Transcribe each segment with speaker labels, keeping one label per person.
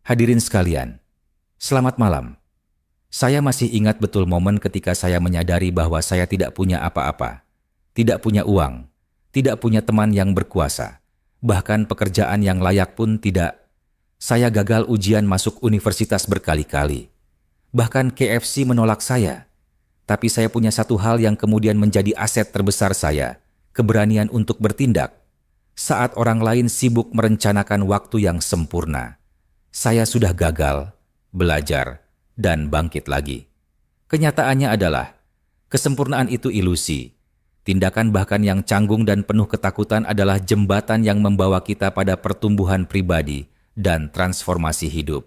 Speaker 1: Hadirin sekalian, selamat malam. Saya masih ingat betul momen ketika saya menyadari bahwa saya tidak punya apa-apa, tidak punya uang, tidak punya teman yang berkuasa, bahkan pekerjaan yang layak pun tidak. Saya gagal ujian masuk universitas berkali-kali. Bahkan KFC menolak saya. Tapi saya punya satu hal yang kemudian menjadi aset terbesar saya, keberanian untuk bertindak. Saat orang lain sibuk merencanakan waktu yang sempurna, saya sudah gagal, belajar, dan bangkit lagi. Kenyataannya adalah, kesempurnaan itu ilusi. Tindakan bahkan yang canggung dan penuh ketakutan adalah jembatan yang membawa kita pada pertumbuhan pribadi dan transformasi hidup.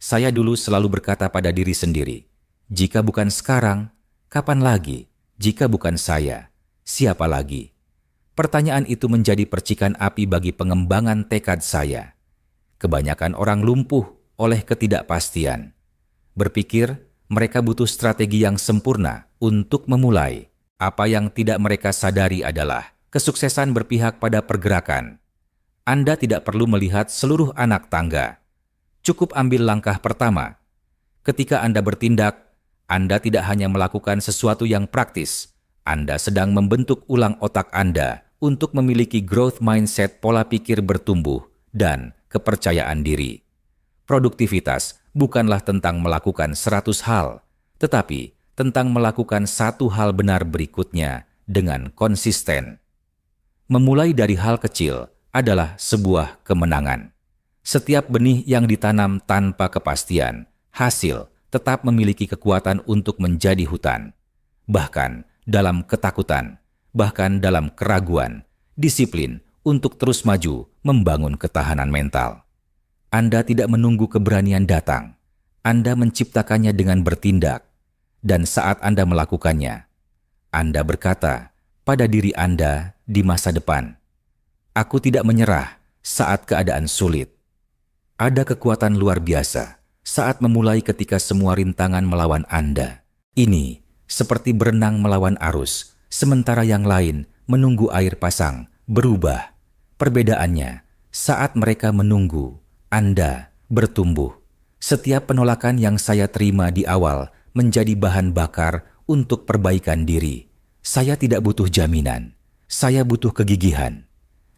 Speaker 1: Saya dulu selalu berkata pada diri sendiri, jika bukan sekarang, kapan lagi? Jika bukan saya, siapa lagi? Pertanyaan itu menjadi percikan api bagi pengembangan tekad saya. Kebanyakan orang lumpuh oleh ketidakpastian. Berpikir mereka butuh strategi yang sempurna untuk memulai. Apa yang tidak mereka sadari adalah kesuksesan berpihak pada pergerakan. Anda tidak perlu melihat seluruh anak tangga. Cukup ambil langkah pertama. Ketika Anda bertindak, Anda tidak hanya melakukan sesuatu yang praktis. Anda sedang membentuk ulang otak Anda untuk memiliki growth mindset, pola pikir bertumbuh, dan kepercayaan diri. Produktivitas bukanlah tentang melakukan 100 hal, tetapi tentang melakukan satu hal benar berikutnya dengan konsisten. Memulai dari hal kecil adalah sebuah kemenangan. Setiap benih yang ditanam tanpa kepastian, hasil tetap memiliki kekuatan untuk menjadi hutan. Bahkan dalam ketakutan, bahkan dalam keraguan, disiplin untuk terus maju membangun ketahanan mental. Anda tidak menunggu keberanian datang. Anda menciptakannya dengan bertindak. Dan saat Anda melakukannya, Anda berkata pada diri Anda di masa depan, "Aku tidak menyerah saat keadaan sulit." Ada kekuatan luar biasa saat memulai ketika semua rintangan melawan Anda. Ini seperti berenang melawan arus, sementara yang lain menunggu air pasang berubah. Perbedaannya, saat mereka menunggu, Anda bertumbuh. Setiap penolakan yang saya terima di awal menjadi bahan bakar untuk perbaikan diri. Saya tidak butuh jaminan, saya butuh kegigihan.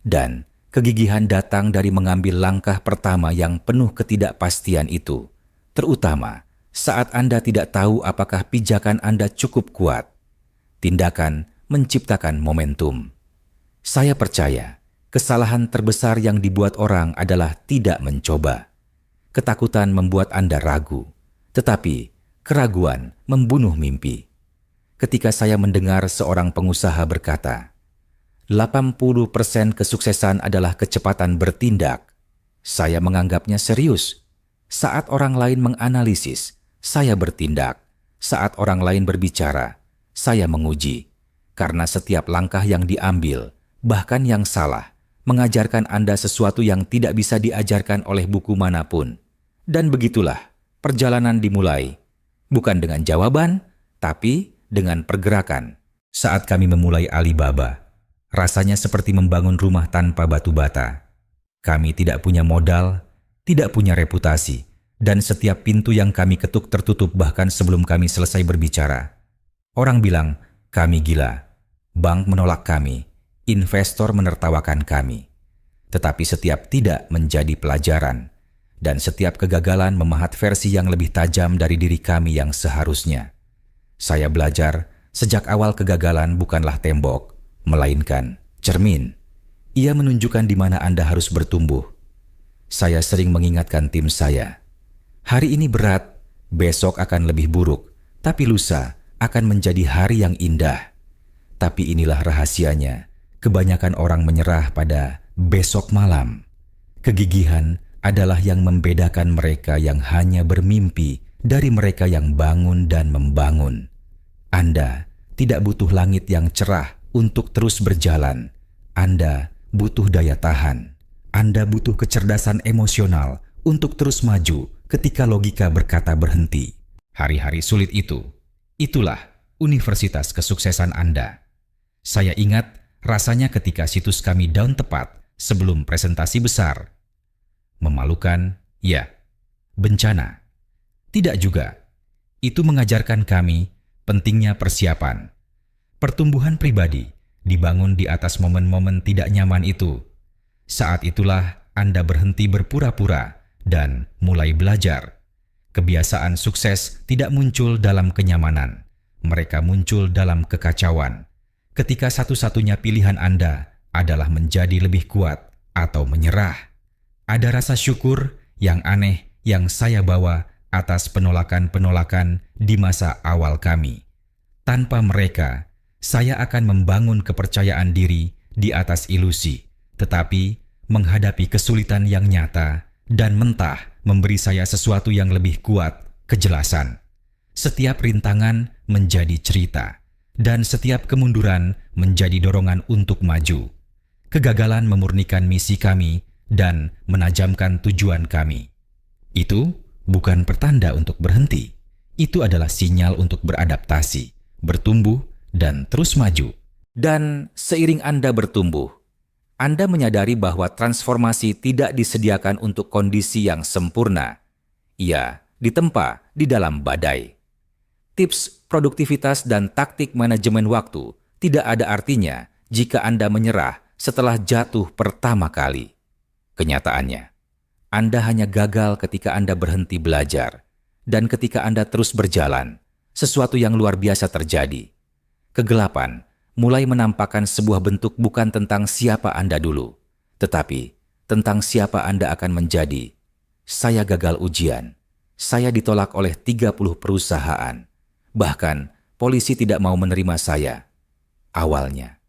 Speaker 1: Dan kegigihan datang dari mengambil langkah pertama yang penuh ketidakpastian itu. Terutama saat Anda tidak tahu apakah pijakan Anda cukup kuat. Tindakan menciptakan momentum. Saya percaya, kesalahan terbesar yang dibuat orang adalah tidak mencoba. Ketakutan membuat Anda ragu, tetapi keraguan membunuh mimpi. Ketika saya mendengar seorang pengusaha berkata, 80% kesuksesan adalah kecepatan bertindak, saya menganggapnya serius. Saat orang lain menganalisis, saya bertindak. Saat orang lain berbicara, saya menguji. Karena setiap langkah yang diambil, bahkan yang salah, mengajarkan Anda sesuatu yang tidak bisa diajarkan oleh buku manapun. Dan begitulah, perjalanan dimulai. Bukan dengan jawaban, tapi dengan pergerakan. Saat kami memulai Alibaba, rasanya seperti membangun rumah tanpa batu bata. Kami tidak punya modal, tidak punya reputasi, dan setiap pintu yang kami ketuk tertutup bahkan sebelum kami selesai berbicara. Orang bilang, kami gila. Bank menolak kami, investor menertawakan kami. Tetapi setiap tidak menjadi pelajaran, dan setiap kegagalan memahat versi yang lebih tajam dari diri kami yang seharusnya. Saya belajar, sejak awal kegagalan bukanlah tembok, melainkan cermin. Ia menunjukkan di mana Anda harus bertumbuh. Saya sering mengingatkan tim saya, hari ini berat, besok akan lebih buruk, tapi lusa akan menjadi hari yang indah. Tapi inilah rahasianya, kebanyakan orang menyerah pada besok malam. Kegigihan adalah yang membedakan mereka yang hanya bermimpi dari mereka yang bangun dan membangun. Anda tidak butuh langit yang cerah untuk terus berjalan. Anda butuh daya tahan. Anda butuh kecerdasan emosional untuk terus maju ketika logika berkata berhenti. Hari-hari sulit itulah universitas kesuksesan Anda. Saya ingat rasanya ketika situs kami down tepat sebelum presentasi besar. Memalukan, ya. bencana. Tidak juga. Itu mengajarkan kami pentingnya persiapan. Pertumbuhan pribadi dibangun di atas momen-momen tidak nyaman itu. Saat itulah Anda berhenti berpura-pura dan mulai belajar. Kebiasaan sukses tidak muncul dalam kenyamanan. Mereka muncul dalam kekacauan. Ketika satu-satunya pilihan Anda adalah menjadi lebih kuat atau menyerah. Ada rasa syukur yang aneh yang saya bawa atas penolakan-penolakan di masa awal kami. Tanpa mereka, saya akan membangun kepercayaan diri di atas ilusi, tetapi menghadapi kesulitan yang nyata dan mentah memberi saya sesuatu yang lebih kuat, kejelasan. Setiap rintangan menjadi cerita, dan setiap kemunduran menjadi dorongan untuk maju. Kegagalan memurnikan misi kami dan menajamkan tujuan kami. Itu bukan pertanda untuk berhenti. Itu adalah sinyal untuk beradaptasi, bertumbuh, dan terus maju. Dan seiring Anda bertumbuh, Anda menyadari bahwa transformasi tidak disediakan untuk kondisi yang sempurna. Ia ditempa di dalam badai. Tips produktivitas dan taktik manajemen waktu tidak ada artinya jika Anda menyerah setelah jatuh pertama kali. Kenyataannya, Anda hanya gagal ketika Anda berhenti belajar, dan ketika Anda terus berjalan, sesuatu yang luar biasa terjadi. Kegelapan mulai menampakkan sebuah bentuk bukan tentang siapa Anda dulu, tetapi tentang siapa Anda akan menjadi. Saya gagal ujian. Saya ditolak oleh 30 perusahaan. Bahkan, polisi tidak mau menerima saya. Awalnya,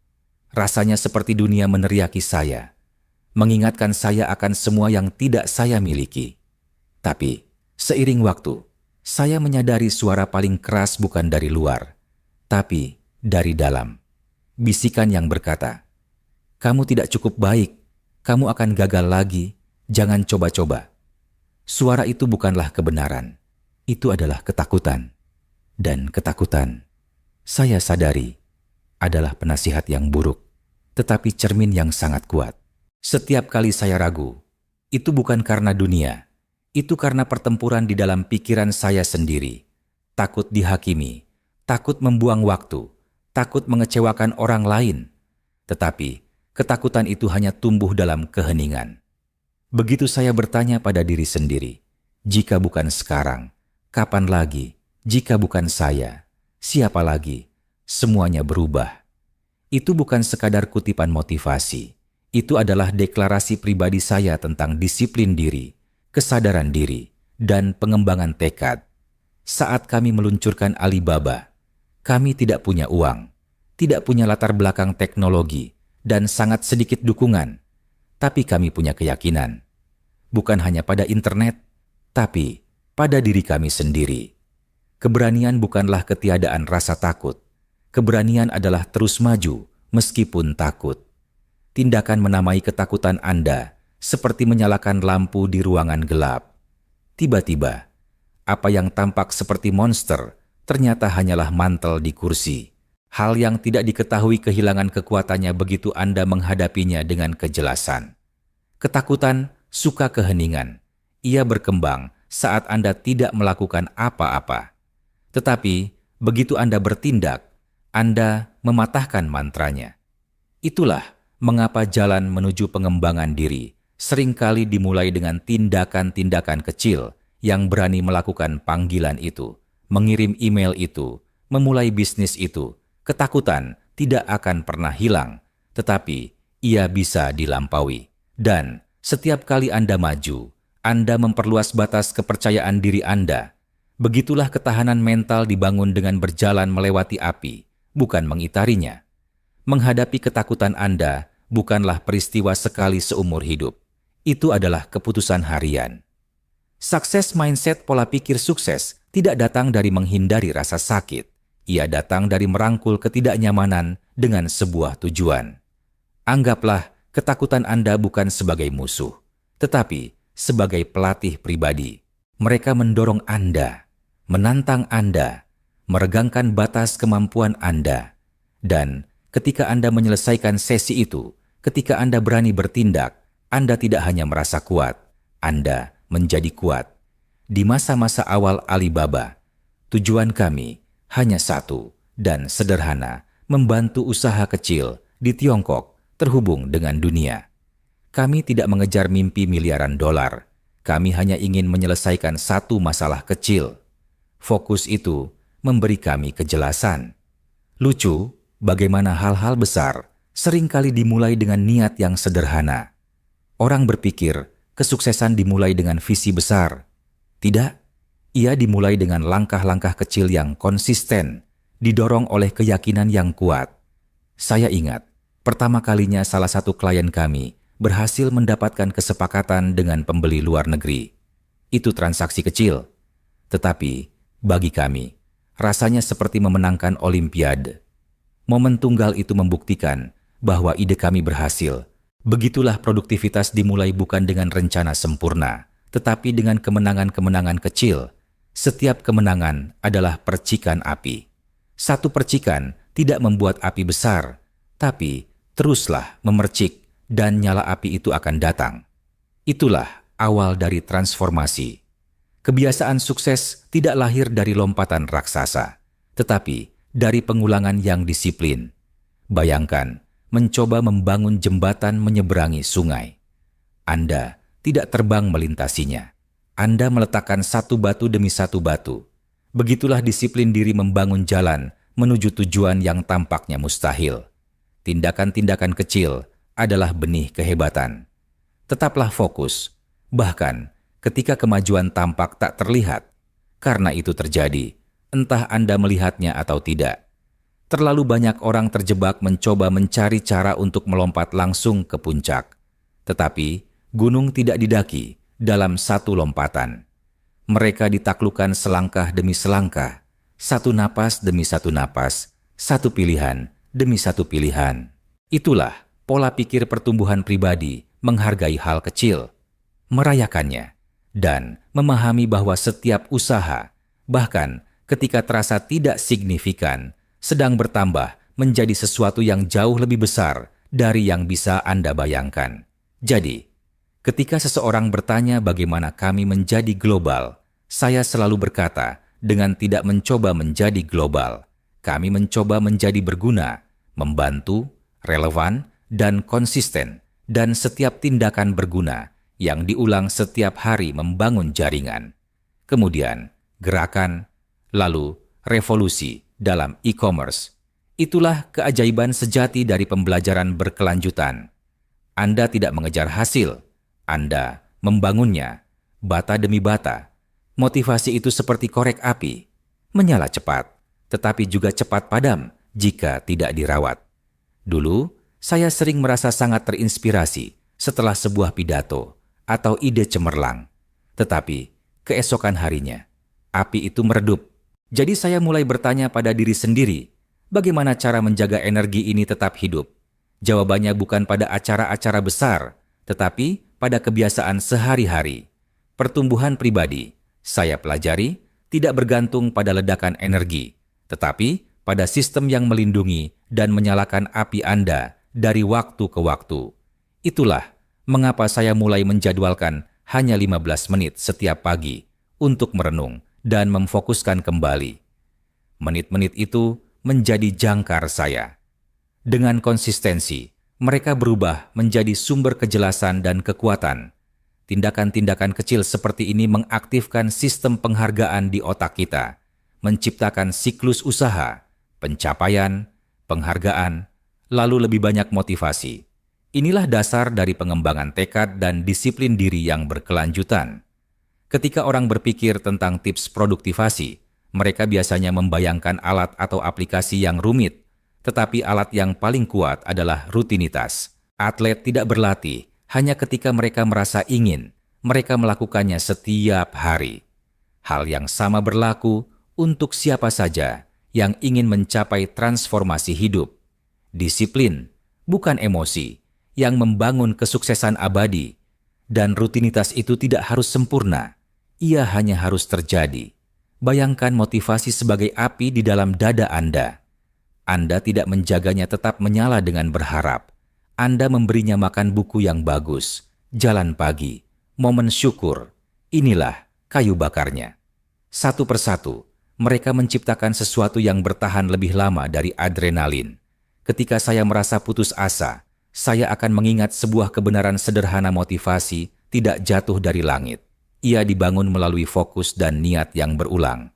Speaker 1: rasanya seperti dunia meneriaki saya, mengingatkan saya akan semua yang tidak saya miliki. Tapi, seiring waktu, saya menyadari suara paling keras bukan dari luar, tapi dari dalam. Bisikan yang berkata, "Kamu tidak cukup baik, kamu akan gagal lagi, jangan coba-coba." Suara itu bukanlah kebenaran, itu adalah ketakutan. Dan ketakutan, saya sadari, adalah penasihat yang buruk, tetapi cermin yang sangat kuat. Setiap kali saya ragu, itu bukan karena dunia, itu karena pertempuran di dalam pikiran saya sendiri. Takut dihakimi, takut membuang waktu, takut mengecewakan orang lain. Tetapi, ketakutan itu hanya tumbuh dalam keheningan. Begitu saya bertanya pada diri sendiri, jika bukan sekarang, kapan lagi? Jika bukan saya, siapa lagi? Semuanya berubah. Itu bukan sekadar kutipan motivasi. Itu adalah deklarasi pribadi saya tentang disiplin diri, kesadaran diri, dan pengembangan tekad. Saat kami meluncurkan Alibaba, kami tidak punya uang, tidak punya latar belakang teknologi, dan sangat sedikit dukungan. Tapi kami punya keyakinan. Bukan hanya pada internet, tapi pada diri kami sendiri. Keberanian bukanlah ketiadaan rasa takut. Keberanian adalah terus maju meskipun takut. Tindakan menamai ketakutan Anda seperti menyalakan lampu di ruangan gelap. Tiba-tiba, apa yang tampak seperti monster ternyata hanyalah mantel di kursi. Hal yang tidak diketahui kehilangan kekuatannya begitu Anda menghadapinya dengan kejelasan. Ketakutan suka keheningan. Ia berkembang saat Anda tidak melakukan apa-apa. Tetapi, begitu Anda bertindak, Anda mematahkan mantranya. Itulah mengapa jalan menuju pengembangan diri seringkali dimulai dengan tindakan-tindakan kecil yang berani melakukan panggilan itu, mengirim email itu, memulai bisnis itu. Ketakutan tidak akan pernah hilang, tetapi ia bisa dilampaui. Dan setiap kali Anda maju, Anda memperluas batas kepercayaan diri Anda. Begitulah ketahanan mental dibangun dengan berjalan melewati api, bukan mengitarinya. Menghadapi ketakutan Anda bukanlah peristiwa sekali seumur hidup. Itu adalah keputusan harian. Sukses mindset pola pikir sukses tidak datang dari menghindari rasa sakit. Ia datang dari merangkul ketidaknyamanan dengan sebuah tujuan. Anggaplah ketakutan Anda bukan sebagai musuh, tetapi sebagai pelatih pribadi. Mereka mendorong Anda, menantang Anda, meregangkan batas kemampuan Anda. Dan ketika Anda menyelesaikan sesi itu, ketika Anda berani bertindak, Anda tidak hanya merasa kuat, Anda menjadi kuat. Di masa-masa awal Alibaba, tujuan kami hanya satu dan sederhana, membantu usaha kecil di Tiongkok terhubung dengan dunia. Kami tidak mengejar mimpi miliaran dolar. Kami hanya ingin menyelesaikan satu masalah kecil. Fokus itu memberi kami kejelasan. Lucu, bagaimana hal-hal besar seringkali dimulai dengan niat yang sederhana. Orang berpikir kesuksesan dimulai dengan visi besar. Tidak, ia dimulai dengan langkah-langkah kecil yang konsisten, didorong oleh keyakinan yang kuat. Saya ingat, pertama kalinya salah satu klien kami berhasil mendapatkan kesepakatan dengan pembeli luar negeri. Itu transaksi kecil, tetapi bagi kami, rasanya seperti memenangkan Olimpiade. Momen tunggal itu membuktikan bahwa ide kami berhasil. Begitulah produktivitas dimulai bukan dengan rencana sempurna, tetapi dengan kemenangan-kemenangan kecil. Setiap kemenangan adalah percikan api. Satu percikan tidak membuat api besar, tapi teruslah memercik dan nyala api itu akan datang. Itulah awal dari transformasi. Kebiasaan sukses tidak lahir dari lompatan raksasa, tetapi dari pengulangan yang disiplin. Bayangkan, mencoba membangun jembatan menyeberangi sungai. Anda tidak terbang melintasinya. Anda meletakkan satu batu demi satu batu. Begitulah disiplin diri membangun jalan menuju tujuan yang tampaknya mustahil. Tindakan-tindakan kecil adalah benih kehebatan. Tetaplah fokus, bahkan ketika kemajuan tampak tak terlihat. Karena itu terjadi, entah Anda melihatnya atau tidak. Terlalu banyak orang terjebak mencoba mencari cara untuk melompat langsung ke puncak. Tetapi, gunung tidak didaki dalam satu lompatan. Mereka ditaklukkan selangkah demi selangkah, satu napas demi satu napas, satu pilihan demi satu pilihan. Itulah pola pikir pertumbuhan pribadi, menghargai hal kecil, merayakannya, dan memahami bahwa setiap usaha, bahkan ketika terasa tidak signifikan, sedang bertambah menjadi sesuatu yang jauh lebih besar dari yang bisa Anda bayangkan. Jadi, ketika seseorang bertanya bagaimana kami menjadi global, saya selalu berkata, dengan tidak mencoba menjadi global, kami mencoba menjadi berguna, membantu, relevan, dan konsisten, dan setiap tindakan berguna yang diulang setiap hari membangun jaringan. Kemudian, gerakan, lalu revolusi dalam e-commerce. Itulah keajaiban sejati dari pembelajaran berkelanjutan. Anda tidak mengejar hasil, Anda membangunnya, bata demi bata. Motivasi itu seperti korek api, menyala cepat, tetapi juga cepat padam jika tidak dirawat. Dulu, saya sering merasa sangat terinspirasi setelah sebuah pidato atau ide cemerlang. Tetapi, keesokan harinya, api itu meredup. Jadi saya mulai bertanya pada diri sendiri, bagaimana cara menjaga energi ini tetap hidup? Jawabannya bukan pada acara-acara besar, tetapi pada kebiasaan sehari-hari. Pertumbuhan pribadi, saya pelajari, tidak bergantung pada ledakan energi, tetapi pada sistem yang melindungi dan menyalakan api Anda dari waktu ke waktu. Itulah mengapa saya mulai menjadwalkan hanya 15 menit setiap pagi untuk merenung dan memfokuskan kembali. Menit-menit itu menjadi jangkar saya. Dengan konsistensi, mereka berubah menjadi sumber kejelasan dan kekuatan. Tindakan-tindakan kecil seperti ini mengaktifkan sistem penghargaan di otak kita, menciptakan siklus usaha, pencapaian, penghargaan, lalu lebih banyak motivasi. Inilah dasar dari pengembangan tekad dan disiplin diri yang berkelanjutan. Ketika orang berpikir tentang tips produktivasi, mereka biasanya membayangkan alat atau aplikasi yang rumit, tetapi alat yang paling kuat adalah rutinitas. Atlet tidak berlatih hanya ketika mereka merasa ingin, mereka melakukannya setiap hari. Hal yang sama berlaku untuk siapa saja yang ingin mencapai transformasi hidup. Disiplin, bukan emosi, yang membangun kesuksesan abadi. Dan rutinitas itu tidak harus sempurna, ia hanya harus terjadi. Bayangkan motivasi sebagai api di dalam dada Anda. Anda tidak menjaganya tetap menyala dengan berharap. Anda memberinya makan buku yang bagus, jalan pagi, momen syukur. Inilah kayu bakarnya. Satu persatu, mereka menciptakan sesuatu yang bertahan lebih lama dari adrenalin. Ketika saya merasa putus asa, saya akan mengingat sebuah kebenaran sederhana: motivasi tidak jatuh dari langit. Ia dibangun melalui fokus dan niat yang berulang.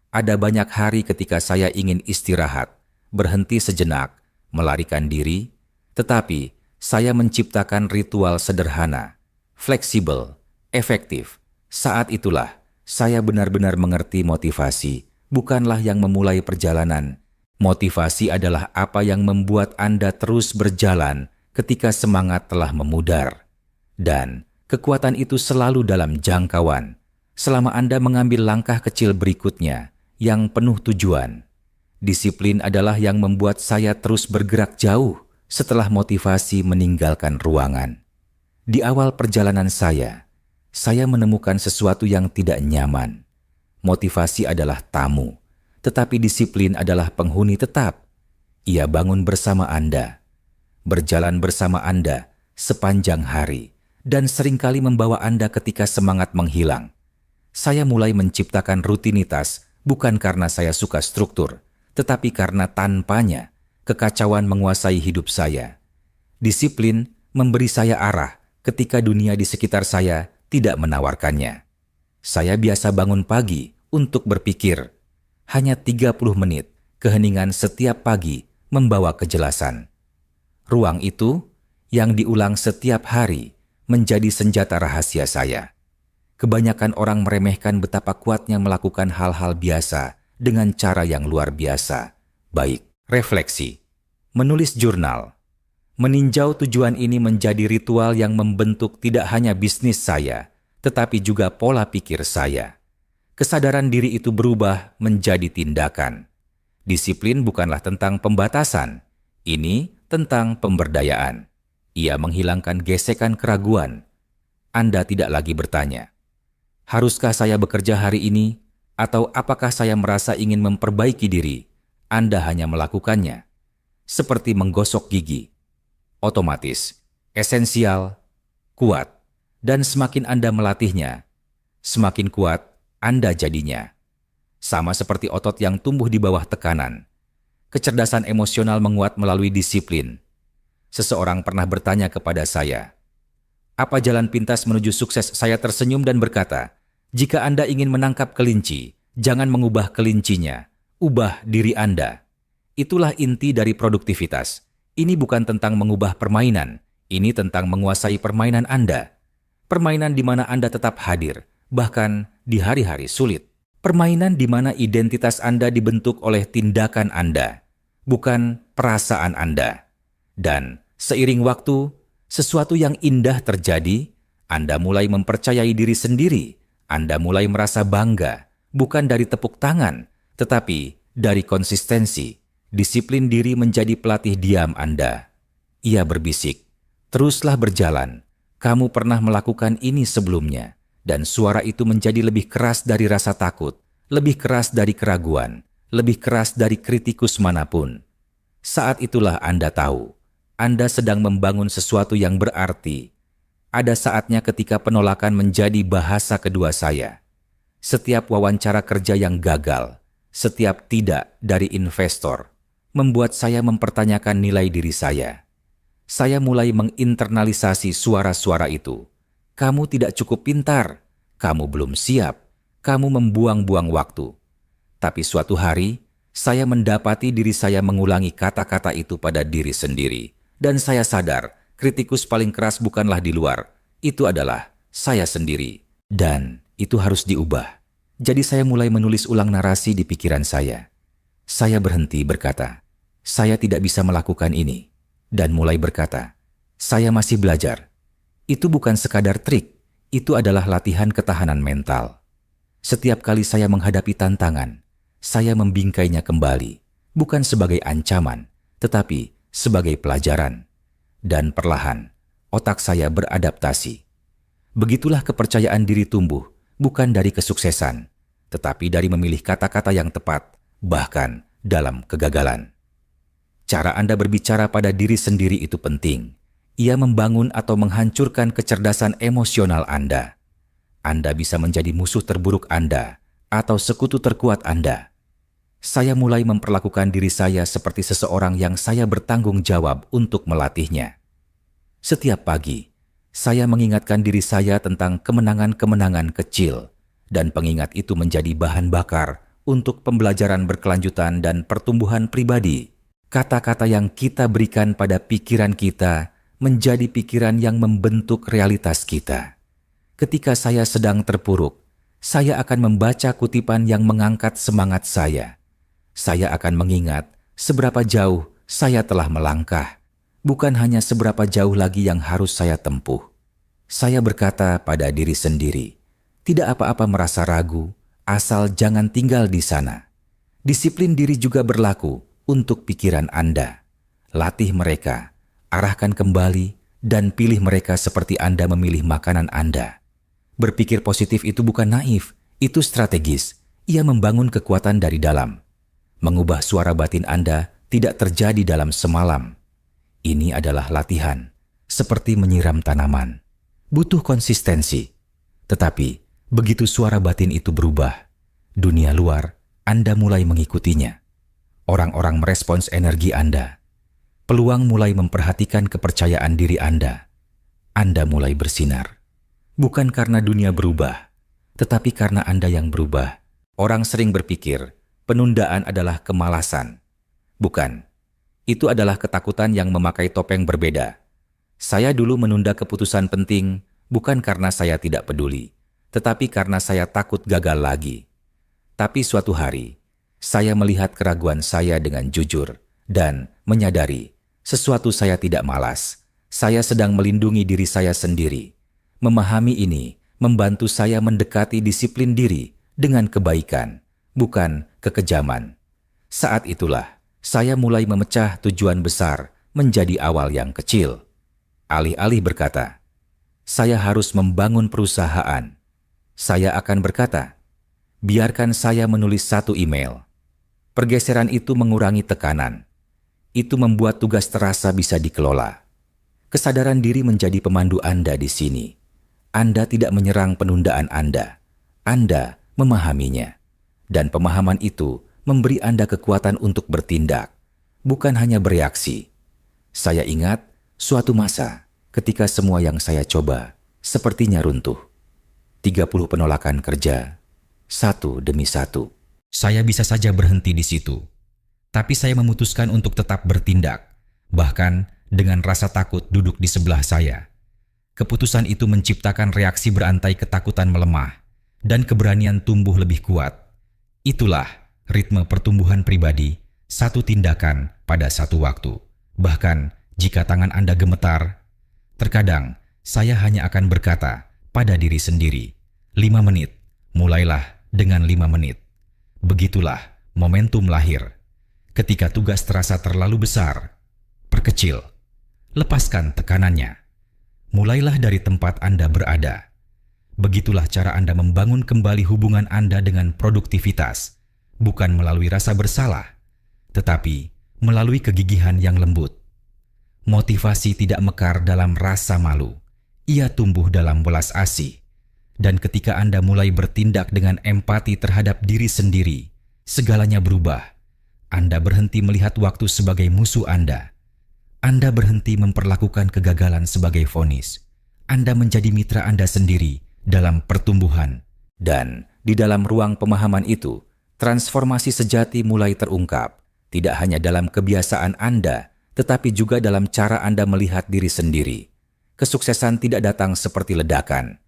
Speaker 1: Ada banyak hari ketika saya ingin istirahat, berhenti sejenak, melarikan diri, tetapi saya menciptakan ritual sederhana, fleksibel, efektif. Saat itulah saya benar-benar mengerti motivasi bukanlah yang memulai perjalanan. Motivasi adalah apa yang membuat Anda terus berjalan ketika semangat telah memudar. Dan kekuatan itu selalu dalam jangkauan, selama Anda mengambil langkah kecil berikutnya yang penuh tujuan. Disiplin adalah yang membuat saya terus bergerak jauh setelah motivasi meninggalkan ruangan. Di awal perjalanan saya menemukan sesuatu yang tidak nyaman. Motivasi adalah tamu, tetapi disiplin adalah penghuni tetap. Ia bangun bersama Anda, berjalan bersama Anda sepanjang hari, dan seringkali membawa Anda ketika semangat menghilang. Saya mulai menciptakan rutinitas bukan karena saya suka struktur, tetapi karena tanpanya kekacauan menguasai hidup saya. Disiplin memberi saya arah ketika dunia di sekitar saya tidak menawarkannya. Saya biasa bangun pagi untuk berpikir. Hanya 30 menit, keheningan setiap pagi membawa kejelasan. Ruang itu, yang diulang setiap hari, menjadi senjata rahasia saya. Kebanyakan orang meremehkan betapa kuatnya melakukan hal-hal biasa dengan cara yang luar biasa. Baik, refleksi, menulis jurnal. Meninjau tujuan ini menjadi ritual yang membentuk tidak hanya bisnis saya, tetapi juga pola pikir saya. Kesadaran diri itu berubah menjadi tindakan. Disiplin bukanlah tentang pembatasan, ini tentang pemberdayaan. Ia menghilangkan gesekan keraguan. Anda tidak lagi bertanya, haruskah saya bekerja hari ini? Atau apakah saya merasa ingin memperbaiki diri? Anda hanya melakukannya. Seperti menggosok gigi. Otomatis, esensial, kuat, dan semakin Anda melatihnya, semakin kuat Anda jadinya. Sama seperti otot yang tumbuh di bawah tekanan. Kecerdasan emosional menguat melalui disiplin. Seseorang pernah bertanya kepada saya, apa jalan pintas menuju sukses? Saya tersenyum dan berkata, jika Anda ingin menangkap kelinci, jangan mengubah kelincinya, ubah diri Anda. Itulah inti dari produktivitas. Ini bukan tentang mengubah permainan, ini tentang menguasai permainan Anda. Permainan di mana Anda tetap hadir, bahkan di hari-hari sulit. Permainan di mana identitas Anda dibentuk oleh tindakan Anda, bukan perasaan Anda. Dan seiring waktu, sesuatu yang indah terjadi, Anda mulai mempercayai diri sendiri. Anda mulai merasa bangga, bukan dari tepuk tangan, tetapi dari konsistensi. Disiplin diri menjadi pelatih diam Anda. Ia berbisik, teruslah berjalan. Kamu pernah melakukan ini sebelumnya. Dan suara itu menjadi lebih keras dari rasa takut, lebih keras dari keraguan, lebih keras dari kritikus manapun. Saat itulah Anda tahu, Anda sedang membangun sesuatu yang berarti. Ada saatnya ketika penolakan menjadi bahasa kedua saya. Setiap wawancara kerja yang gagal, setiap tidak dari investor, membuat saya mempertanyakan nilai diri saya. Saya mulai menginternalisasi suara-suara itu. Kamu tidak cukup pintar, kamu belum siap, kamu membuang-buang waktu. Tapi suatu hari, saya mendapati diri saya mengulangi kata-kata itu pada diri sendiri. Dan saya sadar, kritikus paling keras bukanlah di luar, itu adalah saya sendiri. Dan itu harus diubah. Jadi saya mulai menulis ulang narasi di pikiran saya. Saya berhenti berkata, saya tidak bisa melakukan ini. Dan mulai berkata, saya masih belajar. Itu bukan sekadar trik, itu adalah latihan ketahanan mental. Setiap kali saya menghadapi tantangan, saya membingkainya kembali, bukan sebagai ancaman, tetapi sebagai pelajaran. Dan perlahan, otak saya beradaptasi. Begitulah kepercayaan diri tumbuh, bukan dari kesuksesan, tetapi dari memilih kata-kata yang tepat, bahkan dalam kegagalan. Cara Anda berbicara pada diri sendiri itu penting. Ia membangun atau menghancurkan kecerdasan emosional Anda. Anda bisa menjadi musuh terburuk Anda atau sekutu terkuat Anda. Saya mulai memperlakukan diri saya seperti seseorang yang saya bertanggung jawab untuk melatihnya. Setiap pagi, saya mengingatkan diri saya tentang kemenangan-kemenangan kecil, dan pengingat itu menjadi bahan bakar untuk pembelajaran berkelanjutan dan pertumbuhan pribadi. Kata-kata yang kita berikan pada pikiran kita menjadi pikiran yang membentuk realitas kita. Ketika saya sedang terpuruk, saya akan membaca kutipan yang mengangkat semangat saya. Saya akan mengingat seberapa jauh saya telah melangkah, bukan hanya seberapa jauh lagi yang harus saya tempuh. Saya berkata pada diri sendiri, tidak apa-apa merasa ragu, asal jangan tinggal di sana. Disiplin diri juga berlaku untuk pikiran Anda. Latih mereka, arahkan kembali, dan pilih mereka seperti Anda memilih makanan Anda. Berpikir positif itu bukan naif, itu strategis. Ia membangun kekuatan dari dalam. Mengubah suara batin Anda tidak terjadi dalam semalam. Ini adalah latihan, seperti menyiram tanaman. Butuh konsistensi. Tetapi, begitu suara batin itu berubah, dunia luar, Anda mulai mengikutinya. Orang-orang merespons energi Anda. Peluang mulai memperhatikan kepercayaan diri Anda. Anda mulai bersinar. Bukan karena dunia berubah, tetapi karena Anda yang berubah. Orang sering berpikir, penundaan adalah kemalasan. Bukan. Itu adalah ketakutan yang memakai topeng berbeda. Saya dulu menunda keputusan penting, bukan karena saya tidak peduli, tetapi karena saya takut gagal lagi. Tapi suatu hari, saya melihat keraguan saya dengan jujur dan menyadari sesuatu saya tidak malas. Saya sedang melindungi diri saya sendiri. Memahami ini membantu saya mendekati disiplin diri dengan kebaikan, bukan kekejaman. Saat itulah saya mulai memecah tujuan besar menjadi awal yang kecil. Alih-alih berkata, saya harus membangun perusahaan, saya akan berkata, biarkan saya menulis 1 email. Pergeseran itu mengurangi tekanan. Itu membuat tugas terasa bisa dikelola. Kesadaran diri menjadi pemandu Anda di sini. Anda tidak menyerang penundaan Anda. Anda memahaminya. Dan pemahaman itu memberi Anda kekuatan untuk bertindak, bukan hanya bereaksi. Saya ingat suatu masa ketika semua yang saya coba sepertinya runtuh. 30 penolakan kerja, satu demi satu. Saya bisa saja berhenti di situ. Tapi saya memutuskan untuk tetap bertindak, bahkan dengan rasa takut duduk di sebelah saya. Keputusan itu menciptakan reaksi berantai ketakutan melemah dan keberanian tumbuh lebih kuat. Itulah ritme pertumbuhan pribadi, satu tindakan pada satu waktu. Bahkan jika tangan Anda gemetar, terkadang saya hanya akan berkata pada diri sendiri, 5 menit, mulailah dengan 5 menit. Begitulah momentum lahir. Ketika tugas terasa terlalu besar, perkecil, lepaskan tekanannya. Mulailah dari tempat Anda berada. Begitulah cara Anda membangun kembali hubungan Anda dengan produktivitas, bukan melalui rasa bersalah, tetapi melalui kegigihan yang lembut. Motivasi tidak mekar dalam rasa malu, ia tumbuh dalam welas asih. Dan ketika Anda mulai bertindak dengan empati terhadap diri sendiri, segalanya berubah. Anda berhenti melihat waktu sebagai musuh Anda. Anda berhenti memperlakukan kegagalan sebagai vonis. Anda menjadi mitra Anda sendiri dalam pertumbuhan. Dan di dalam ruang pemahaman itu, transformasi sejati mulai terungkap. Tidak hanya dalam kebiasaan Anda, tetapi juga dalam cara Anda melihat diri sendiri. Kesuksesan tidak datang seperti ledakan.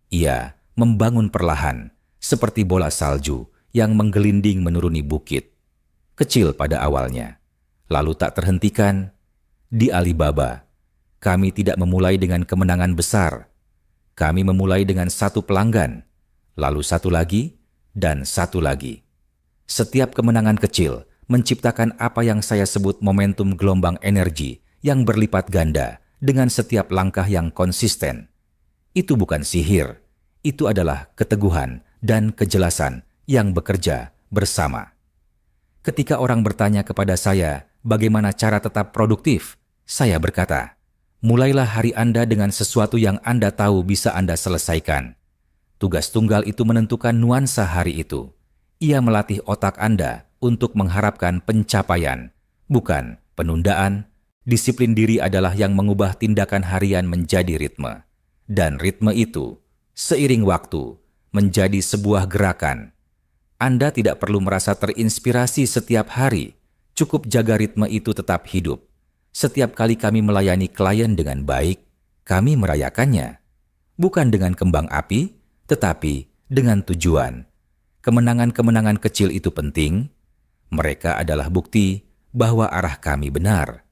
Speaker 1: Ia membangun perlahan, seperti bola salju yang menggelinding menuruni bukit. Kecil pada awalnya, lalu tak terhentikan. Di Alibaba, kami tidak memulai dengan kemenangan besar. Kami memulai dengan 1 pelanggan, lalu 1 lagi, dan 1 lagi. Setiap kemenangan kecil menciptakan apa yang saya sebut momentum gelombang energi yang berlipat ganda dengan setiap langkah yang konsisten. Itu bukan sihir, itu adalah keteguhan dan kejelasan yang bekerja bersama. Ketika orang bertanya kepada saya, bagaimana cara tetap produktif? Saya berkata, mulailah hari Anda dengan sesuatu yang Anda tahu bisa Anda selesaikan. Tugas tunggal itu menentukan nuansa hari itu. Ia melatih otak Anda untuk mengharapkan pencapaian, bukan penundaan. Disiplin diri adalah yang mengubah tindakan harian menjadi ritme. Dan ritme itu, seiring waktu, menjadi sebuah gerakan. Anda tidak perlu merasa terinspirasi setiap hari. Cukup jaga ritme itu tetap hidup. Setiap kali kami melayani klien dengan baik, kami merayakannya. Bukan dengan kembang api, tetapi dengan tujuan. Kemenangan-kemenangan kecil itu penting. Mereka adalah bukti bahwa arah kami benar.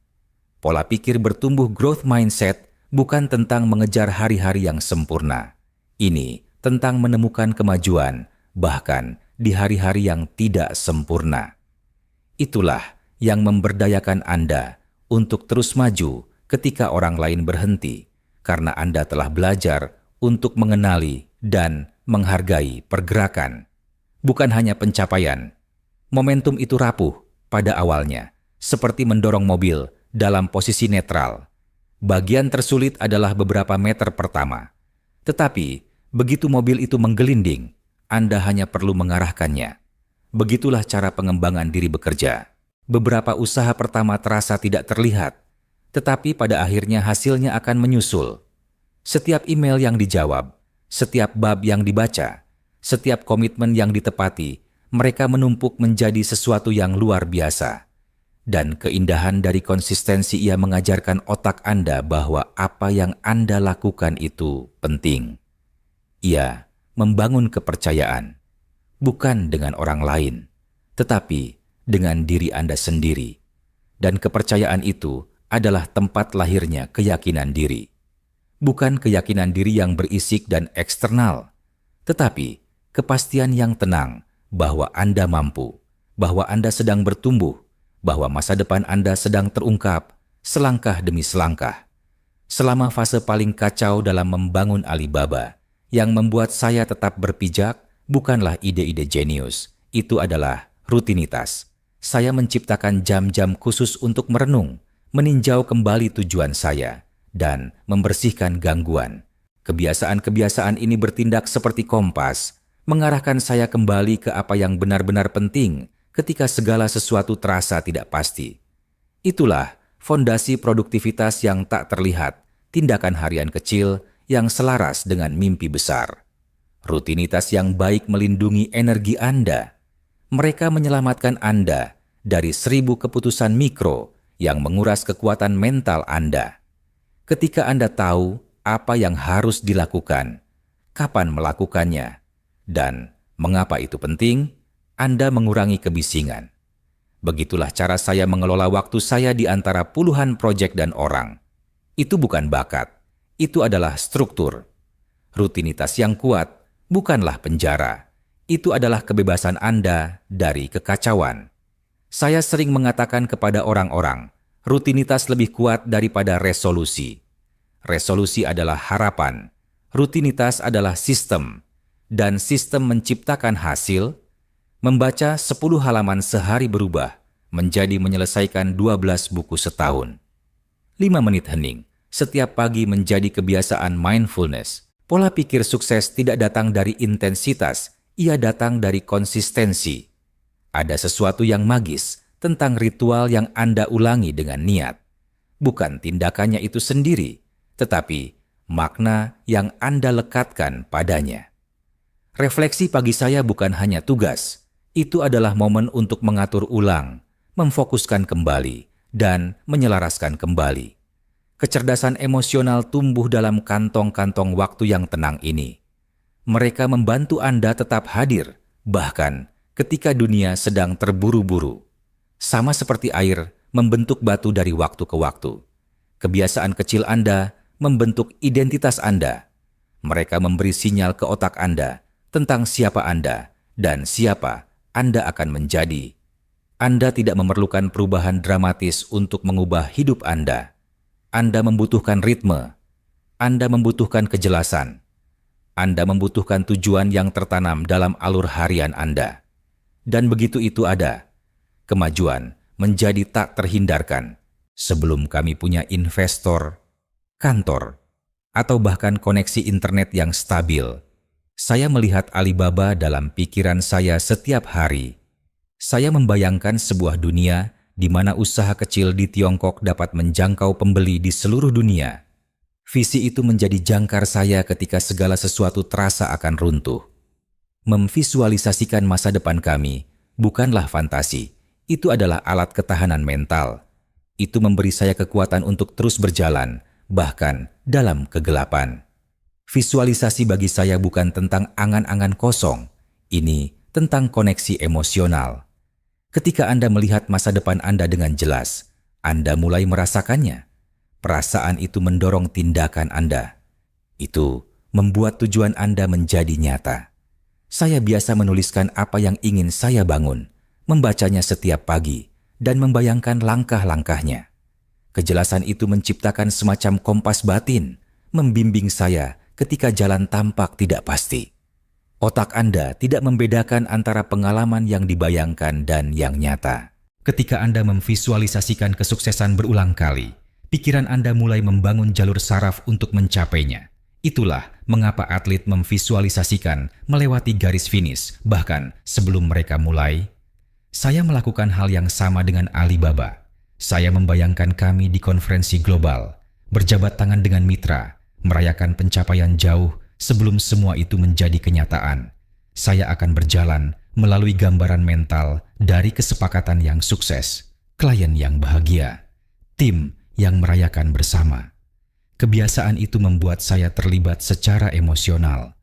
Speaker 1: Pola pikir bertumbuh growth mindset bukan tentang mengejar hari-hari yang sempurna. Ini tentang menemukan kemajuan, bahkan di hari-hari yang tidak sempurna. Itulah yang memberdayakan Anda untuk terus maju ketika orang lain berhenti, karena Anda telah belajar untuk mengenali dan menghargai pergerakan. Bukan hanya pencapaian. Momentum itu rapuh pada awalnya, seperti mendorong mobil dalam posisi netral. Bagian tersulit adalah beberapa meter pertama. Tetapi, begitu mobil itu menggelinding, Anda hanya perlu mengarahkannya. Begitulah cara pengembangan diri bekerja. Beberapa usaha pertama terasa tidak terlihat, tetapi pada akhirnya hasilnya akan menyusul. Setiap email yang dijawab, setiap bab yang dibaca, setiap komitmen yang ditepati, mereka menumpuk menjadi sesuatu yang luar biasa. Dan keindahan dari konsistensi ia mengajarkan otak Anda bahwa apa yang Anda lakukan itu penting. Ia membangun kepercayaan, bukan dengan orang lain, tetapi dengan diri Anda sendiri. Dan kepercayaan itu adalah tempat lahirnya keyakinan diri. Bukan keyakinan diri yang berisik dan eksternal, tetapi kepastian yang tenang bahwa Anda mampu, bahwa Anda sedang bertumbuh, bahwa masa depan Anda sedang terungkap selangkah demi selangkah. Selama fase paling kacau dalam membangun Alibaba, yang membuat saya tetap berpijak bukanlah ide-ide jenius, itu adalah rutinitas. Saya menciptakan jam-jam khusus untuk merenung, meninjau kembali tujuan saya, dan membersihkan gangguan. Kebiasaan-kebiasaan ini bertindak seperti kompas, mengarahkan saya kembali ke apa yang benar-benar penting ketika segala sesuatu terasa tidak pasti. Itulah fondasi produktivitas yang tak terlihat, tindakan harian kecil yang selaras dengan mimpi besar. Rutinitas yang baik melindungi energi Anda. Mereka menyelamatkan Anda dari 1000 keputusan mikro yang menguras kekuatan mental Anda. Ketika Anda tahu apa yang harus dilakukan, kapan melakukannya, dan mengapa itu penting, Anda mengurangi kebisingan. Begitulah cara saya mengelola waktu saya di antara puluhan proyek dan orang. Itu bukan bakat, itu adalah struktur. Rutinitas yang kuat bukanlah penjara, itu adalah kebebasan Anda dari kekacauan. Saya sering mengatakan kepada orang-orang, rutinitas lebih kuat daripada resolusi. Resolusi adalah harapan, rutinitas adalah sistem, dan sistem menciptakan hasil. Membaca 10 halaman sehari berubah menjadi menyelesaikan 12 buku setahun. 5 menit hening setiap pagi menjadi kebiasaan mindfulness. Pola pikir sukses tidak datang dari intensitas, ia datang dari konsistensi. Ada sesuatu yang magis tentang ritual yang Anda ulangi dengan niat. Bukan tindakannya itu sendiri, tetapi makna yang Anda lekatkan padanya. Refleksi pagi saya bukan hanya tugas, itu adalah momen untuk mengatur ulang, memfokuskan kembali, dan menyelaraskan kembali. Kecerdasan emosional tumbuh dalam kantong-kantong waktu yang tenang ini. Mereka membantu Anda tetap hadir, bahkan ketika dunia sedang terburu-buru. Sama seperti air membentuk batu dari waktu ke waktu. Kebiasaan kecil Anda membentuk identitas Anda. Mereka memberi sinyal ke otak Anda tentang siapa Anda dan siapa Anda akan menjadi. Anda tidak memerlukan perubahan dramatis untuk mengubah hidup Anda. Anda membutuhkan ritme. Anda membutuhkan kejelasan. Anda membutuhkan tujuan yang tertanam dalam alur harian Anda. Dan begitu itu ada, kemajuan menjadi tak terhindarkan. Sebelum kami punya investor, kantor, atau bahkan koneksi internet yang stabil, Saya melihat Alibaba dalam pikiran saya setiap hari. Saya membayangkan sebuah dunia di mana usaha kecil di Tiongkok dapat menjangkau pembeli di seluruh dunia. Visi itu menjadi jangkar saya ketika segala sesuatu terasa akan runtuh. Memvisualisasikan masa depan kami bukanlah fantasi, itu adalah alat ketahanan mental. Itu memberi saya kekuatan untuk terus berjalan, bahkan dalam kegelapan. Visualisasi bagi saya bukan tentang angan-angan kosong, ini tentang koneksi emosional. Ketika Anda melihat masa depan Anda dengan jelas, Anda mulai merasakannya. Perasaan itu mendorong tindakan Anda. Itu membuat tujuan Anda menjadi nyata. Saya biasa menuliskan apa yang ingin saya bangun, membacanya setiap pagi, dan membayangkan langkah-langkahnya. Kejelasan itu menciptakan semacam kompas batin, membimbing saya ketika jalan tampak tidak pasti. Otak Anda tidak membedakan antara pengalaman yang dibayangkan dan yang nyata. Ketika Anda memvisualisasikan kesuksesan berulang kali, pikiran Anda mulai membangun jalur saraf untuk mencapainya. Itulah mengapa atlet memvisualisasikan melewati garis finish, bahkan sebelum mereka mulai. Saya melakukan hal yang sama dengan Alibaba. Saya membayangkan kami di konferensi global, berjabat tangan dengan mitra, merayakan pencapaian jauh sebelum semua itu menjadi kenyataan. Saya akan berjalan melalui gambaran mental dari kesepakatan yang sukses, klien yang bahagia, tim yang merayakan bersama. Kebiasaan itu membuat saya terlibat secara emosional.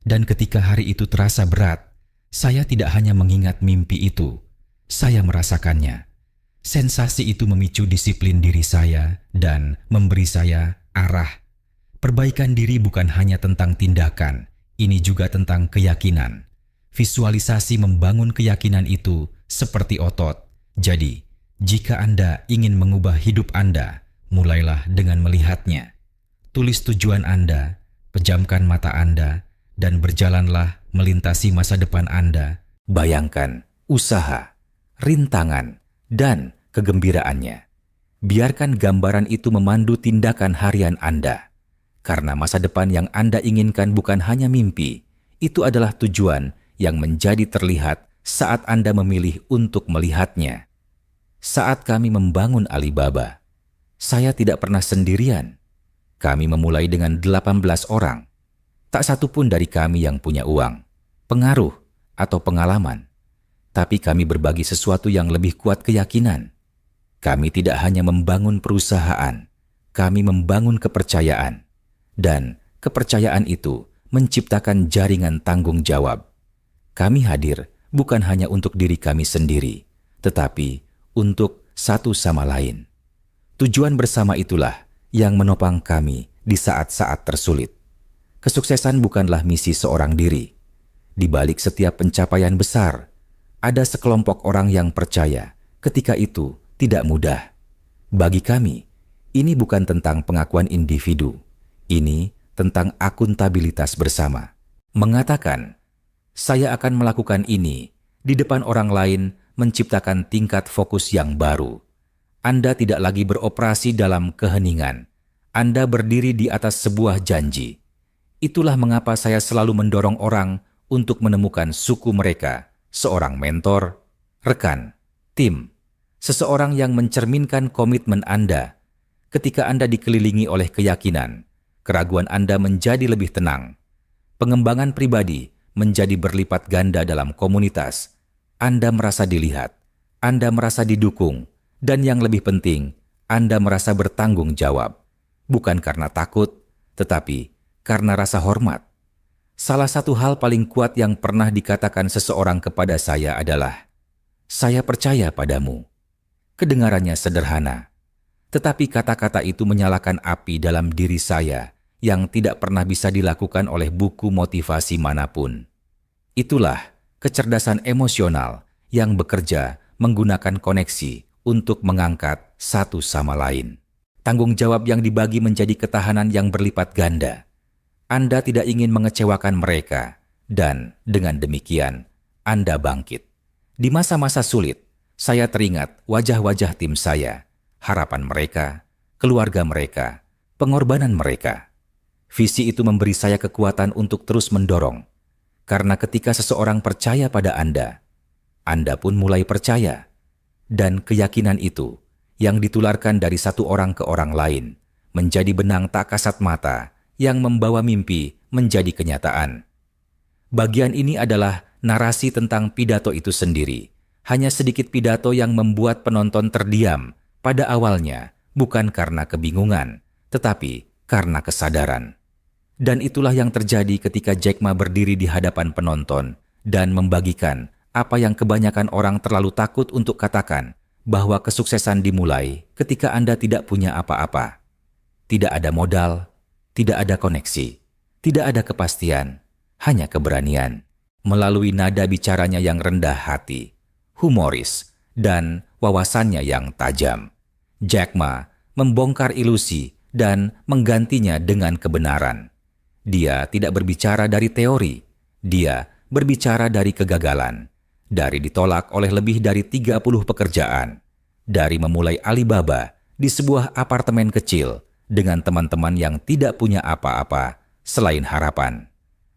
Speaker 1: Dan ketika hari itu terasa berat, saya tidak hanya mengingat mimpi itu, saya merasakannya. Sensasi itu memicu disiplin diri saya dan memberi saya arah. Perbaikan diri bukan hanya tentang tindakan, ini juga tentang keyakinan. Visualisasi membangun keyakinan itu seperti otot. Jadi, jika Anda ingin mengubah hidup Anda, mulailah dengan melihatnya. Tulis tujuan Anda, pejamkan mata Anda, dan berjalanlah melintasi masa depan Anda. Bayangkan usaha, rintangan, dan kegembiraannya. Biarkan gambaran itu memandu tindakan harian Anda. Karena masa depan yang Anda inginkan bukan hanya mimpi, itu adalah tujuan yang menjadi terlihat saat Anda memilih untuk melihatnya. Saat kami membangun Alibaba, saya tidak pernah sendirian. Kami memulai dengan 18 orang. Tak satu pun dari kami yang punya uang, pengaruh, atau pengalaman. Tapi kami berbagi sesuatu yang lebih kuat keyakinan. Kami tidak hanya membangun perusahaan, kami membangun kepercayaan. Dan kepercayaan itu menciptakan jaringan tanggung jawab. Kami hadir bukan hanya untuk diri kami sendiri, tetapi untuk satu sama lain. Tujuan bersama itulah yang menopang kami di saat-saat tersulit. Kesuksesan bukanlah misi seorang diri. Di balik setiap pencapaian besar, ada sekelompok orang yang percaya ketika itu tidak mudah. Bagi kami, ini bukan tentang pengakuan individu. Ini tentang akuntabilitas bersama. Mengatakan, saya akan melakukan ini di depan orang lain menciptakan tingkat fokus yang baru. Anda tidak lagi beroperasi dalam keheningan. Anda berdiri di atas sebuah janji. Itulah mengapa saya selalu mendorong orang untuk menemukan suku mereka, seorang mentor, rekan, tim, seseorang yang mencerminkan komitmen Anda. Ketika Anda dikelilingi oleh keyakinan, keraguan Anda menjadi lebih tenang. Pengembangan pribadi menjadi berlipat ganda dalam komunitas. Anda merasa dilihat, Anda merasa didukung, dan yang lebih penting, Anda merasa bertanggung jawab. Bukan karena takut, tetapi karena rasa hormat. Salah satu hal paling kuat yang pernah dikatakan seseorang kepada saya adalah, "Saya percaya padamu." Kedengarannya sederhana, tetapi kata-kata itu menyalakan api dalam diri saya yang tidak pernah bisa dilakukan oleh buku motivasi manapun. Itulah kecerdasan emosional yang bekerja menggunakan koneksi untuk mengangkat satu sama lain. Tanggung jawab yang dibagi menjadi ketahanan yang berlipat ganda. Anda tidak ingin mengecewakan mereka, dan dengan demikian, Anda bangkit. Di masa-masa sulit, saya teringat wajah-wajah tim saya, harapan mereka, keluarga mereka, pengorbanan mereka. Visi itu memberi saya kekuatan untuk terus mendorong. Karena ketika seseorang percaya pada Anda pun mulai percaya. Dan keyakinan itu yang ditularkan dari satu orang ke orang lain menjadi benang tak kasat mata yang membawa mimpi menjadi kenyataan. Bagian ini adalah narasi tentang pidato itu sendiri. Hanya sedikit pidato yang membuat penonton terdiam pada awalnya, bukan karena kebingungan, tetapi karena kesadaran. Dan itulah yang terjadi ketika Jack Ma berdiri di hadapan penonton dan membagikan apa yang kebanyakan orang terlalu takut untuk katakan, bahwa kesuksesan dimulai ketika Anda tidak punya apa-apa. Tidak ada modal, tidak ada koneksi, tidak ada kepastian, hanya keberanian. Melalui nada bicaranya yang rendah hati, humoris, dan wawasannya yang tajam, Jack Ma membongkar ilusi dan menggantinya dengan kebenaran. Dia tidak berbicara dari teori, dia berbicara dari kegagalan, dari ditolak oleh lebih dari 30 pekerjaan, dari memulai Alibaba di sebuah apartemen kecil dengan teman-teman yang tidak punya apa-apa selain harapan.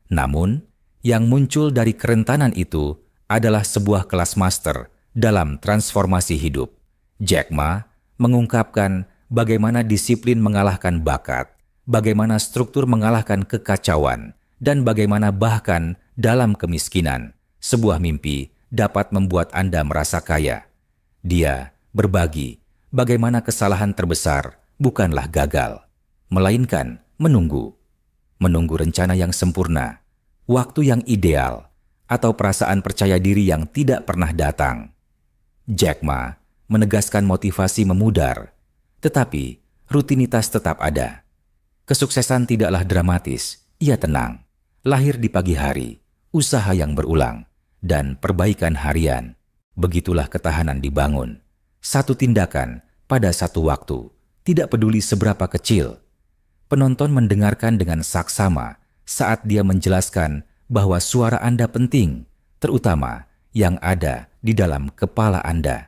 Speaker 1: Namun, yang muncul dari kerentanan itu adalah sebuah kelas master dalam transformasi hidup. Jack Ma mengungkapkan bagaimana disiplin mengalahkan bakat, bagaimana struktur mengalahkan kekacauan, dan bagaimana bahkan dalam kemiskinan, sebuah mimpi dapat membuat Anda merasa kaya. Dia berbagi bagaimana kesalahan terbesar bukanlah gagal, melainkan menunggu rencana yang sempurna, waktu yang ideal, atau perasaan percaya diri yang tidak pernah datang. Jack Ma menegaskan motivasi memudar, tetapi rutinitas tetap ada. Kesuksesan tidaklah dramatis, ia tenang, lahir di pagi hari, usaha yang berulang, dan perbaikan harian. Begitulah ketahanan dibangun. Satu tindakan pada satu waktu, tidak peduli seberapa kecil. Penonton mendengarkan dengan saksama saat dia menjelaskan bahwa suara Anda penting, terutama yang ada di dalam kepala Anda.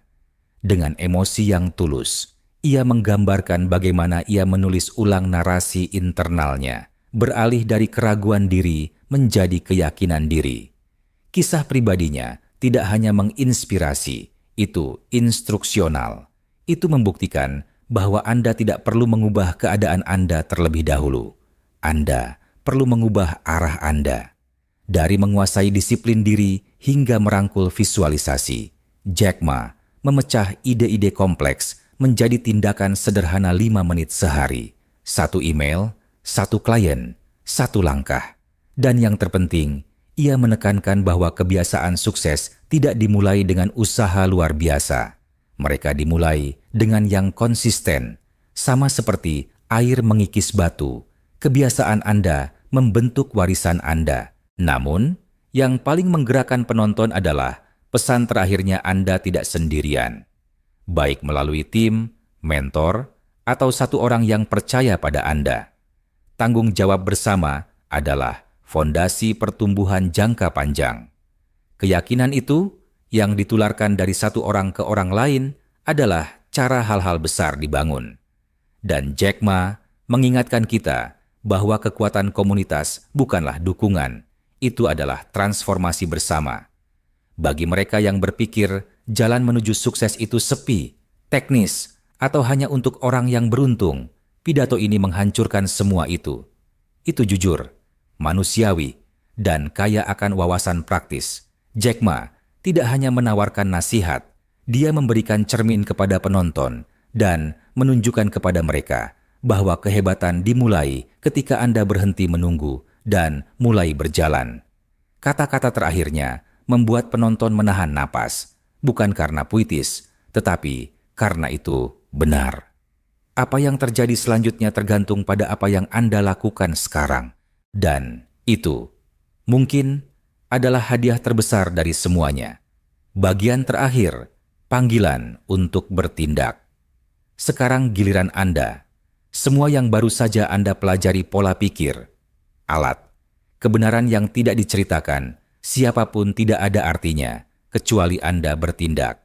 Speaker 1: Dengan emosi yang tulus, ia menggambarkan bagaimana ia menulis ulang narasi internalnya, beralih dari keraguan diri menjadi keyakinan diri. Kisah pribadinya tidak hanya menginspirasi, itu instruksional. Itu membuktikan bahwa Anda tidak perlu mengubah keadaan Anda terlebih dahulu. Anda perlu mengubah arah Anda. Dari menguasai disiplin diri hingga merangkul visualisasi, Jack Ma memecah ide-ide kompleks menjadi tindakan sederhana 5 menit sehari. 1 email, 1 klien, 1 langkah. Dan yang terpenting, ia menekankan bahwa kebiasaan sukses tidak dimulai dengan usaha luar biasa. Mereka dimulai dengan yang konsisten, sama seperti air mengikis batu. Kebiasaan Anda membentuk warisan Anda. Namun, yang paling menggerakkan penonton adalah pesan terakhirnya Anda tidak sendirian. Baik melalui tim, mentor, atau satu orang yang percaya pada Anda. Tanggung jawab bersama adalah fondasi pertumbuhan jangka panjang. Keyakinan itu yang ditularkan dari satu orang ke orang lain adalah cara hal-hal besar dibangun. Dan Jack Ma mengingatkan kita bahwa kekuatan komunitas bukanlah dukungan, itu adalah transformasi bersama. Bagi mereka yang berpikir jalan menuju sukses itu sepi, teknis, atau hanya untuk orang yang beruntung, pidato ini menghancurkan semua itu. Itu jujur, manusiawi, dan kaya akan wawasan praktis. Jack Ma tidak hanya menawarkan nasihat, dia memberikan cermin kepada penonton dan menunjukkan kepada mereka bahwa kehebatan dimulai ketika Anda berhenti menunggu dan mulai berjalan. Kata-kata terakhirnya membuat penonton menahan napas, bukan karena puitis, tetapi karena itu benar. Apa yang terjadi selanjutnya tergantung pada apa yang Anda lakukan sekarang. Dan itu mungkin adalah hadiah terbesar dari semuanya. Bagian terakhir, panggilan untuk bertindak. Sekarang giliran Anda. Semua yang baru saja Anda pelajari pola pikir, alat, kebenaran yang tidak diceritakan, siapapun tidak ada artinya, kecuali Anda bertindak.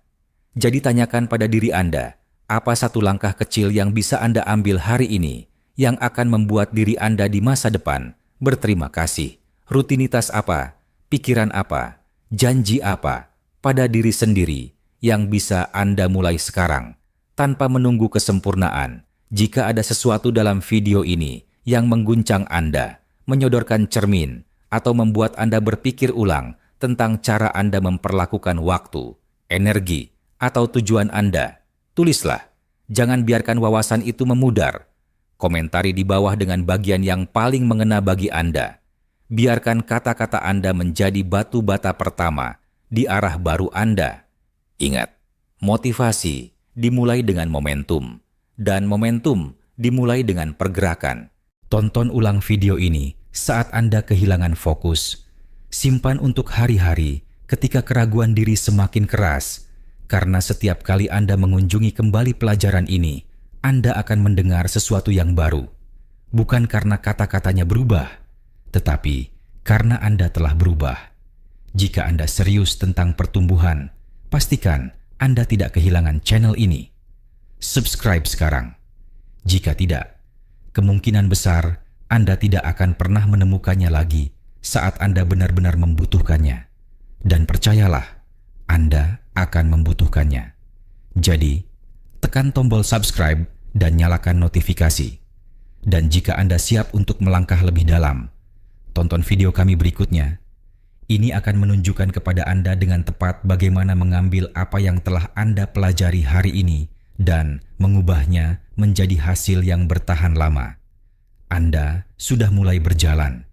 Speaker 1: Jadi tanyakan pada diri Anda, apa satu langkah kecil yang bisa Anda ambil hari ini, yang akan membuat diri Anda di masa depan berterima kasih? Rutinitas apa? pikiran apa, janji apa pada diri sendiri yang bisa Anda mulai sekarang tanpa menunggu kesempurnaan. Jika ada sesuatu dalam video ini yang mengguncang Anda, menyodorkan cermin, atau membuat Anda berpikir ulang tentang cara Anda memperlakukan waktu, energi, atau tujuan Anda, tulislah. Jangan biarkan wawasan itu memudar. Komentari di bawah dengan bagian yang paling mengena bagi Anda. Biarkan kata-kata Anda menjadi batu bata pertama di arah baru Anda. Ingat, motivasi dimulai dengan momentum, dan momentum dimulai dengan pergerakan. Tonton ulang video ini saat Anda kehilangan fokus. Simpan untuk hari-hari ketika keraguan diri semakin keras. Karena setiap kali Anda mengunjungi kembali pelajaran ini, Anda akan mendengar sesuatu yang baru. Bukan karena kata-katanya berubah, tetapi karena Anda telah berubah. Jika Anda serius tentang pertumbuhan, pastikan Anda tidak kehilangan channel ini. Subscribe sekarang. Jika tidak, kemungkinan besar Anda tidak akan pernah menemukannya lagi saat Anda benar-benar membutuhkannya. Dan percayalah, Anda akan membutuhkannya. Jadi, tekan tombol subscribe dan nyalakan notifikasi. Dan jika Anda siap untuk melangkah lebih dalam, tonton video kami berikutnya. Ini akan menunjukkan kepada Anda dengan tepat bagaimana mengambil apa yang telah Anda pelajari hari ini dan mengubahnya menjadi hasil yang bertahan lama. Anda sudah mulai berjalan.